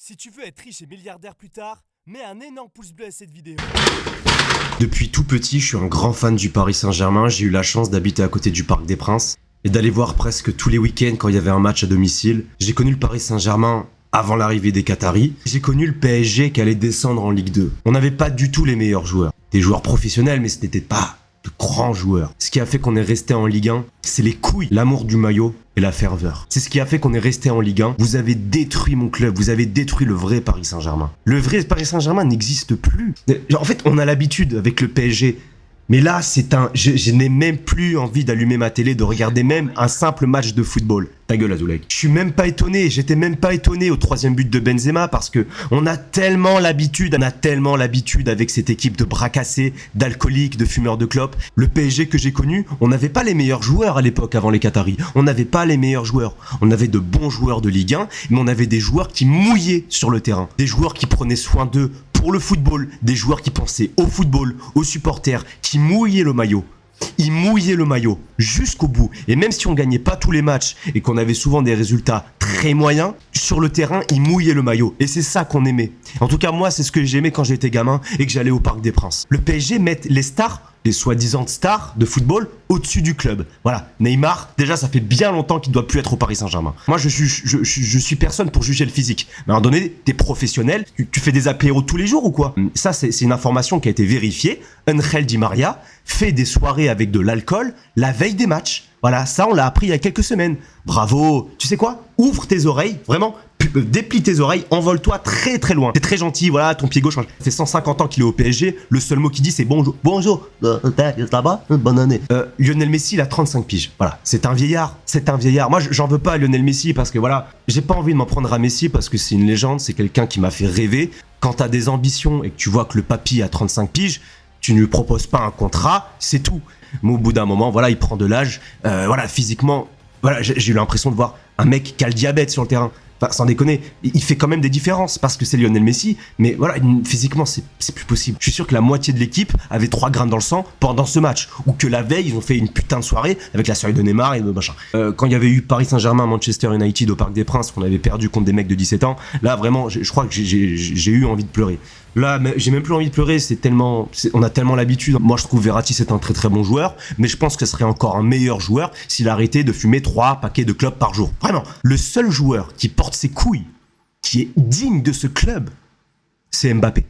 Si tu veux être riche et milliardaire plus tard, mets un énorme pouce bleu à cette vidéo. Depuis tout petit, je suis un grand fan du Paris Saint-Germain. J'ai eu la chance d'habiter à côté du Parc des Princes et d'aller voir presque tous les week-ends quand il y avait un match à domicile. J'ai connu le Paris Saint-Germain avant l'arrivée des Qataris. J'ai connu le PSG qui allait descendre en Ligue 2. On n'avait pas du tout les meilleurs joueurs. Des joueurs professionnels, mais ce n'était pas de grands joueurs. Ce qui a fait qu'on est resté en Ligue 1, c'est les couilles, l'amour du maillot et la ferveur. C'est ce qui a fait qu'on est resté en Ligue 1. Vous avez détruit mon club, vous avez détruit le vrai Paris Saint-Germain. Le vrai Paris Saint-Germain n'existe plus. En fait, on a l'habitude avec le PSG. Mais là, je n'ai même plus envie d'allumer ma télé, de regarder même un simple match de football. Ta gueule, Azoulay. Je suis même pas étonné, j'étais même pas étonné au 3e but de Benzema parce que on a tellement l'habitude avec cette équipe de bras cassés, d'alcooliques, de fumeurs de clopes. Le PSG que j'ai connu, on n'avait pas les meilleurs joueurs à l'époque avant les Qataris. On n'avait pas les meilleurs joueurs. On avait de bons joueurs de Ligue 1, mais on avait des joueurs qui mouillaient sur le terrain. Des joueurs qui prenaient soin d'eux pour le football, des joueurs qui pensaient au football, aux supporters, qui mouillaient le maillot. Ils mouillaient le maillot jusqu'au bout. Et même si on gagnait pas tous les matchs et qu'on avait souvent des résultats très moyens, sur le terrain, ils mouillaient le maillot. Et c'est ça qu'on aimait. En tout cas, moi, c'est ce que j'aimais quand j'étais gamin et que j'allais au Parc des Princes. Le PSG met les stars, les soi-disant stars de football, au-dessus du club. Voilà, Neymar, déjà ça fait bien longtemps qu'il ne doit plus être au Paris Saint-Germain. Moi je suis personne pour juger le physique. Mais à un moment donné, t'es professionnel, tu fais des apéros tous les jours ou quoi? Ça c'est une information qui a été vérifiée. Angel Di Maria fait des soirées avec de l'alcool la veille des matchs. Voilà, ça on l'a appris il y a quelques semaines. Bravo. Tu sais quoi? Ouvre tes oreilles, vraiment. Déplie tes oreilles, envole-toi très très loin. T'es très gentil, voilà, ton pied gauche. Ça fait 150 ans qu'il est au PSG. Le seul mot qu'il dit c'est bonjour. Bonjour. Ça va? Bonne année. Lionel Messi, il a 35 piges. Voilà, c'est un vieillard. C'est un vieillard. Moi, j'en veux pas à Lionel Messi parce que voilà, j'ai pas envie de m'en prendre à Messi parce que c'est une légende, c'est quelqu'un qui m'a fait rêver. Quand t'as des ambitions et que tu vois que le papy a 35 piges, tu ne lui proposes pas un contrat, c'est tout. Mais au bout d'un moment, voilà, il prend de l'âge. Voilà, physiquement, voilà, j'ai eu l'impression de voir un mec qui a le diabète sur le terrain. Enfin, sans déconner, il fait quand même des différences parce que c'est Lionel Messi, mais voilà, physiquement, c'est plus possible. Je suis sûr que la moitié de l'équipe avait 3 grammes dans le sang pendant ce match, ou que la veille, ils ont fait une putain de soirée avec la soirée de Neymar et de machin. Quand il y avait eu Paris Saint-Germain, Manchester United au Parc des Princes, qu'on avait perdu contre des mecs de 17 ans, là, vraiment, je crois que j'ai eu envie de pleurer. Là, j'ai même plus envie de pleurer, on a tellement l'habitude. Moi, je trouve Verratti, c'est un très très bon joueur, mais je pense que ce serait encore un meilleur joueur s'il arrêtait de fumer 3 paquets de clopes par jour. Vraiment, le seul joueur qui porte ses couilles, qui est digne de ce club, c'est Mbappé.